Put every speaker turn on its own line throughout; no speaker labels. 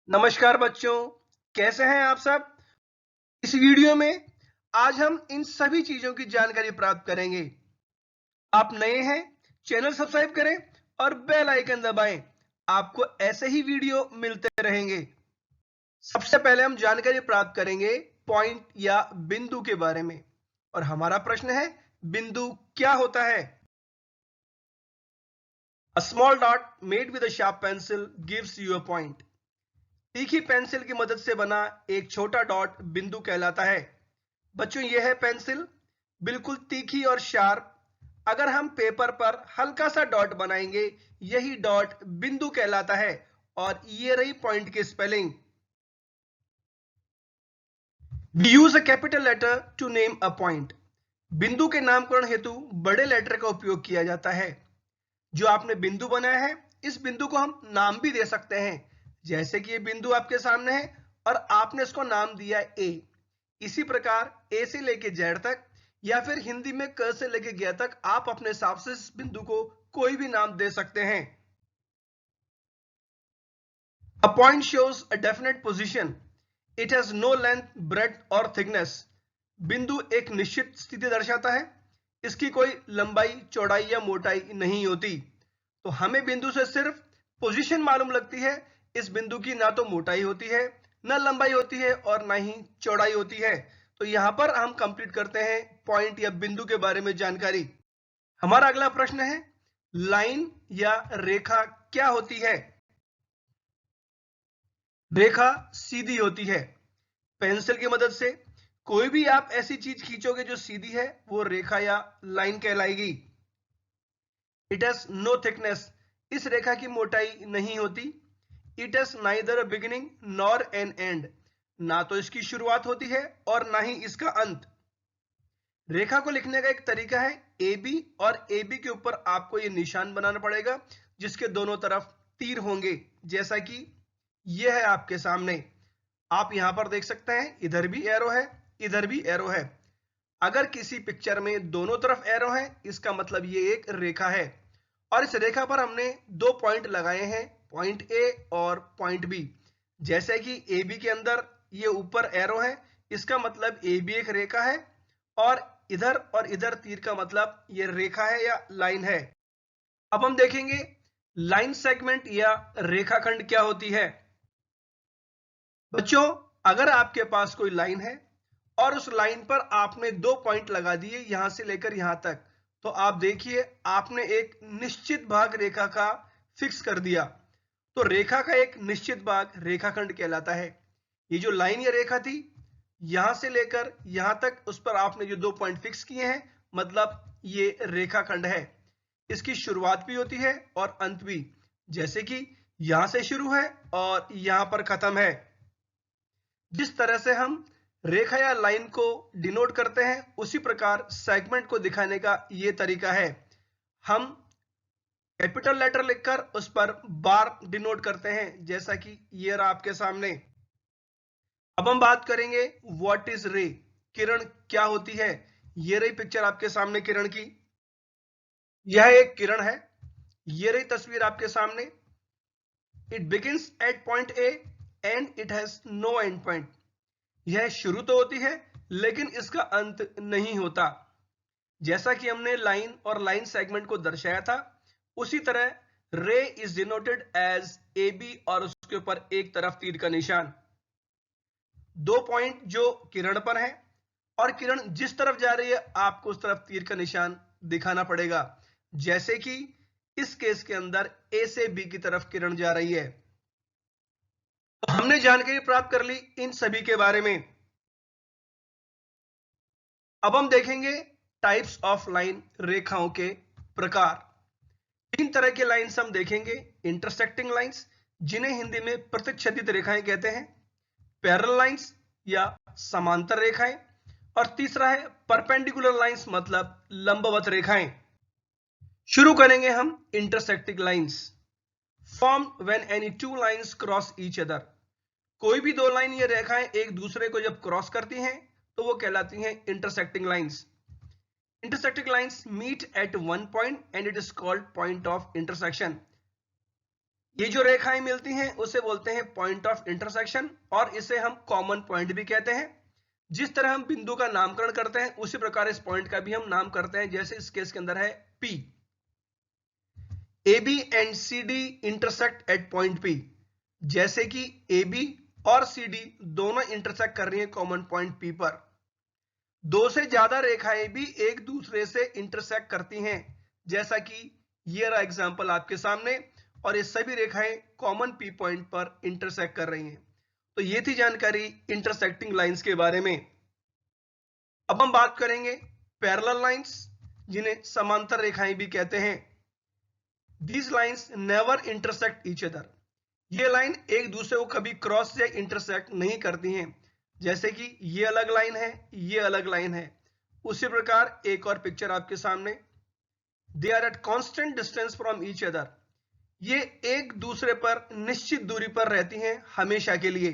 नमस्कार बच्चों, कैसे हैं आप सब। इस वीडियो में आज हम इन सभी चीजों की जानकारी प्राप्त करेंगे। आप नए हैं, चैनल सब्सक्राइब करें और बेल आइकन दबाएं। आपको ऐसे ही वीडियो मिलते रहेंगे। सबसे पहले हम जानकारी प्राप्त करेंगे पॉइंट या बिंदु के बारे में। और हमारा प्रश्न है, बिंदु क्या होता है। A small dot made with a sharp pencil gives you a point. तीखी पेंसिल की मदद से बना एक छोटा डॉट बिंदु कहलाता है। बच्चों, यह है पेंसिल, बिल्कुल तीखी और शार्प। अगर हम पेपर पर हल्का सा डॉट बनाएंगे, यही डॉट बिंदु कहलाता है। और ये रही पॉइंट की spelling. We use a capital letter to name a point. बिंदु के नामकरण हेतु बड़े लेटर का उपयोग किया जाता है। जो आपने बिंदु बनाया है, इस बिंदु को हम नाम भी दे सकते हैं। जैसे कि ये बिंदु आपके सामने है और आपने इसको नाम दिया ए। इसी प्रकार ए से लेके जेड तक या फिर हिंदी में क से लेके ग तक आप अपने हिसाब से इस बिंदु को कोई भी नाम दे सकते हैं। A point shows a definite position. It has no length, breadth और thickness. बिंदु एक निश्चित स्थिति दर्शाता है। इसकी कोई लंबाई, चौड़ाई या मोटाई नहीं होती। तो हमें बिंदु से सिर्फ पोजीशन मालूम लगती है। इस बिंदु की ना तो मोटाई होती है, ना लंबाई होती है और ना ही चौड़ाई होती है। तो यहां पर हम कंप्लीट करते हैं पॉइंट या बिंदु के बारे में जानकारी। हमारा अगला प्रश्न है, लाइन या रेखा क्या होती है। रेखा सीधी होती है। पेंसिल की मदद से कोई भी आप ऐसी चीज खींचोगे जो सीधी है, वो रेखा या लाइन कहलाएगी। It has no thickness. इस रेखा की मोटाई नहीं होती। It has neither a beginning nor an end. ना तो इसकी शुरुआत होती है और ना ही इसका अंत। रेखा को लिखने का एक तरीका है ए बी, और ए बी के ऊपर आपको ये निशान बनाना पड़ेगा जिसके दोनों तरफ तीर होंगे। जैसा कि यह है आपके सामने। आप यहां पर देख सकते हैं, इधर भी एरो है, इधर भी एरो है। अगर किसी पिक्चर में दोनों तरफ एरो है, इसका मतलब ये एक रेखा है। और इस रेखा पर हमने दो पॉइंट लगाए हैं, पॉइंट ए और पॉइंट बी। जैसे कि ए बी के अंदर ये ऊपर एरो है, इसका मतलब ए बी एक रेखा है। और इधर तीर का मतलब ये रेखा है या लाइन है। अब हम देखेंगे लाइन सेगमेंट या रेखाखंड क्या होती है। बच्चों, अगर आपके पास कोई लाइन है और उस लाइन पर आपने दो पॉइंट लगा दिए यहां से लेकर यहां तक, तो आप देखिए आपने एक निश्चित भाग रेखा का फिक्स कर दिया। तो रेखा का एक निश्चित भाग रेखाखंड कहलाता है। ये जो लाइन या रेखा थी, यहां से लेकर यहां तक, उस पर आपने जो दो पॉइंट फिक्स किए हैं, मतलब ये रेखाखंड है। इसकी शुरुआत भी होती है और अंत भी। जैसे कि यहां से शुरू है और यहां पर खत्म है। जिस तरह से हम रेखा या लाइन को डिनोट करते हैं, उसी प्रकार सेगमेंट को दिखाने का यह तरीका है। हम कैपिटल लेटर लिखकर उस पर बार डिनोट करते हैं, जैसा कि ये रहा आपके सामने। अब हम बात करेंगे व्हाट इज रे, किरण क्या होती है। ये रही पिक्चर आपके सामने किरण की। यह एक किरण है। ये रही तस्वीर आपके सामने। It begins at point A and it has no end point. यह शुरू तो होती है लेकिन इसका अंत नहीं होता। जैसा कि हमने लाइन और लाइन सेगमेंट को दर्शाया था, उसी तरह ray is denoted as A B और उसके ऊपर एक तरफ तीर का निशान। दो पॉइंट जो किरण पर है और किरण जिस तरफ जा रही है, आपको उस तरफ तीर का निशान दिखाना पड़ेगा। जैसे कि इस केस के अंदर ए से बी की तरफ किरण जा रही है। तो हमने जानकारी प्राप्त कर ली इन सभी के बारे में। अब हम देखेंगे टाइप्स ऑफ लाइन, रेखाओं के प्रकार। तीन तरह के लाइंस हम देखेंगे। इंटरसेक्टिंग लाइंस, जिन्हें हिंदी में प्रतिच्छेदित रेखाएं कहते हैं। पैरेलल लाइंस या समांतर रेखाएं। और तीसरा है परपेंडिकुलर लाइंस, मतलब लंबवत रेखाएं। शुरू करेंगे हम intersecting lines. Form when any two lines cross each other. कोई भी दो लाइन या रेखाएं एक दूसरे को जब क्रॉस करती हैं, तो वो कहलाती हैं intersecting lines. Intersecting lines meet at one point and it is called point of intersection. ये जो रेखाएं मिलती हैं उसे बोलते हैं पॉइंट ऑफ इंटरसेक्शन, और इसे हम कॉमन पॉइंट भी कहते हैं। जिस तरह हम बिंदु का नामकरण करते हैं उसी प्रकार इस पॉइंट का भी हम नाम करते हैं, जैसे इस केस के अंदर है P। AB and CD intersect at point P, जैसे कि AB और CD दोनों इंटरसेक्ट कर रही हैं कॉमन पॉइंट P पर। दो से ज्यादा रेखाएं भी एक दूसरे से इंटरसेक्ट करती हैं, जैसा कि ये रहा एग्जांपल आपके सामने, और ये सभी रेखाएं कॉमन P पॉइंट पर इंटरसेक्ट कर रही हैं। तो ये थी जानकारी इंटरसेक्टिंग लाइंस के बारे में। अब हम बात करेंगे पैरेलल लाइंस, जिन्हें समांतर रेखाएं भी कहते हैं। These lines never intersect each other. ये लाइन एक दूसरे को कभी क्रॉस या इंटरसेक्ट नहीं करती हैं, जैसे कि ये अलग लाइन है, ये अलग लाइन है। उसी प्रकार एक और पिक्चर आपके सामने, they are at constant distance from each other. ये एक दूसरे पर निश्चित दूरी पर रहती हैं हमेशा के लिए।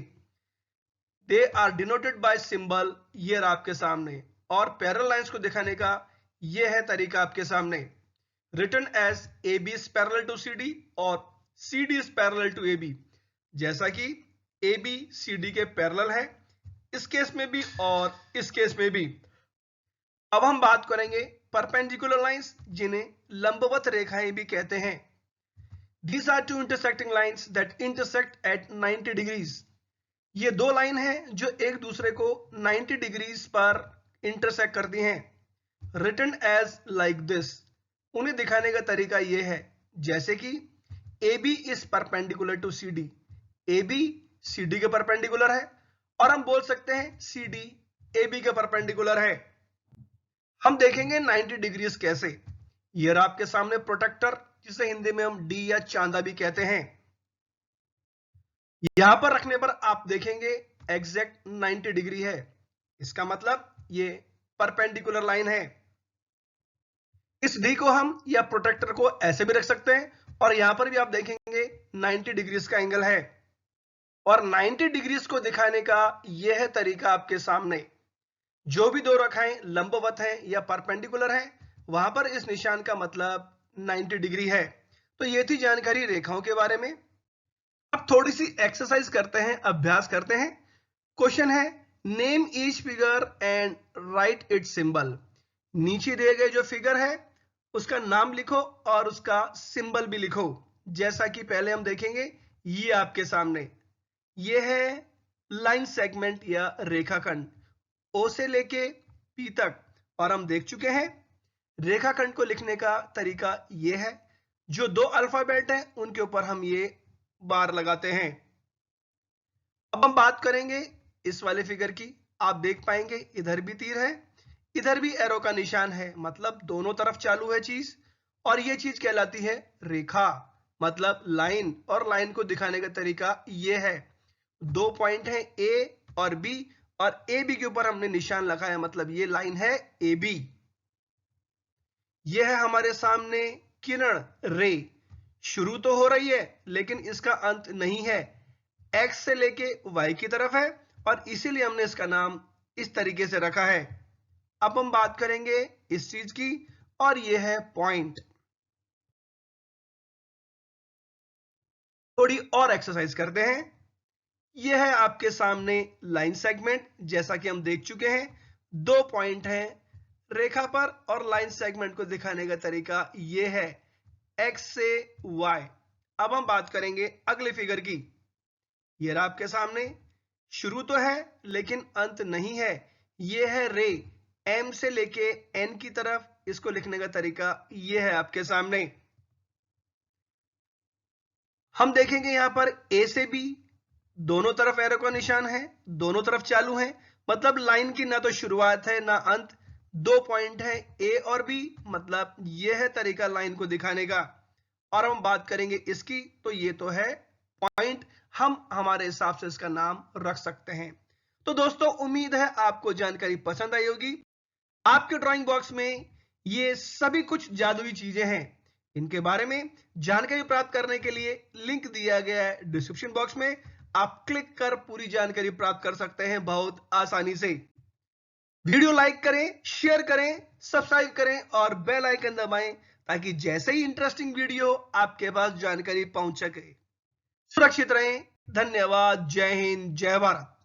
They are denoted by symbol, ये आपके सामने। और पैरेलल लाइंस को दिखाने का ये है तरीका आपके सामने, written as AB is parallel to CD और CD is parallel to AB, जैसा कि AB CD के पैरेलल है इस केस में भी और इस केस में भी। अब हम बात करेंगे परपेंडिकुलर लाइंस, जिन्हें लंबवत रेखाएं भी कहते हैं। These are two intersecting lines that intersect at 90 degrees. ये दो लाइन हैं जो एक दूसरे को 90 डिग्रीज पर इंटरसेक्ट करती हैं। रिटन एज लाइक दिस, उन्हें दिखाने का तरीका यह है, जैसे कि AB is perpendicular to CD, AB CD के परपेंडिकुलर है, और हम बोल सकते हैं CD AB के परपेंडिकुलर है। हम देखेंगे 90 डिग्रीज कैसे। ये आपके सामने प्रोटेक्टर, जिसे हिंदी में हम D या चांदा भी कहते हैं, यहां पर रखने पर आप देखेंगे एग्जैक्ट 90 डिग्री है। इसका मतलब ये परपेंडिकुलर लाइन है। इस डी को हम या प्रोटेक्टर को ऐसे भी रख सकते हैं, और यहां पर भी आप देखेंगे 90 डिग्रीज का एंगल है। और 90 डिग्रीज को दिखाने का यह है तरीका आपके सामने। जो भी दो रेखाएं लंबवत हैं या परपेंडिकुलर हैं, वहां पर इस निशान का मतलब 90 डिग्री है। तो ये थी जानकारी रेखाओं के बारे में। अब थोड़ी सी एक्सरसाइज करते हैं, अभ्यास करते हैं। क्वेश्चन है, name each figure and right it symbol. नीचे दिए गए जो फिगर है उसका नाम लिखो और उसका सिंबल भी लिखो। जैसा कि पहले हम देखेंगे, ये आपके सामने ये है लाइन सेगमेंट या रेखाखंड O से लेके P तक, और हम देख चुके हैं रेखाखंड को लिखने का तरीका ये है। जो दो अल्फाबेट हैं उनके ऊपर हम ये बार लगाते हैं। अब हम बात करेंगे इस वाले फिगर की। आप देख पाएंगे इधर भी तीर है, इधर भी एरो का निशान है, मतलब दोनों तरफ चालू है चीज, और ये चीज कहलाती है रेखा, मतलब लाइन। और लाइन को दिखाने का तरीका ये है, दो पॉइंट है A और B, और AB के ऊपर हमने निशान लगाया, मतलब ये लाइन है AB। यह है हमारे सामने किरण, रे। शुरू तो हो रही है लेकिन इसका अंत नहीं है, X से लेके Y की तरफ है, और इसीलिए हमने इसका नाम इस तरीके से रखा है। अब हम बात करेंगे इस चीज की, और यह है पॉइंट। थोड़ी और एक्सरसाइज करते हैं। यह है आपके सामने लाइन सेगमेंट, जैसा कि हम देख चुके हैं दो पॉइंट हैं रेखा पर, और लाइन सेगमेंट को दिखाने का तरीका यह है X से Y। अब हम बात करेंगे अगले फिगर की। यह रहा आपके सामने, शुरू तो है लेकिन अंत नहीं है, यह है रे, M से लेके N की तरफ। इसको लिखने का तरीका यह है आपके सामने। हम देखेंगे यहां पर A से B दोनों तरफ एरो का निशान है, दोनों तरफ चालू है, मतलब लाइन की ना तो शुरुआत है ना अंत। दो पॉइंट है A और B, मतलब यह है तरीका लाइन को दिखाने का। और हम बात करेंगे इसकी, तो ये तो है पॉइंट, हम हमारे हिसाब से इसका नाम रख सकते हैं। तो दोस्तों, उम्मीद है आपको जानकारी पसंद आई होगी। आपके ड्राइंग बॉक्स में ये सभी कुछ जादुई चीजें हैं। इनके बारे में जानकारी प्राप्त करने के लिए लिंक दिया गया है डिस्क्रिप्शन बॉक्स में। आप क्लिक कर पूरी जानकारी प्राप्त कर सकते हैं बहुत आसानी से। वीडियो लाइक करें, शेयर करें, सब्सक्राइब करें और बेल आइकन दबाएं, ताकि जैसे ही इंटरेस्टिंग वीडियो आपके पास जानकारी पहुंच सके। सुरक्षित रहें। धन्यवाद। जय हिंद, जय भारत।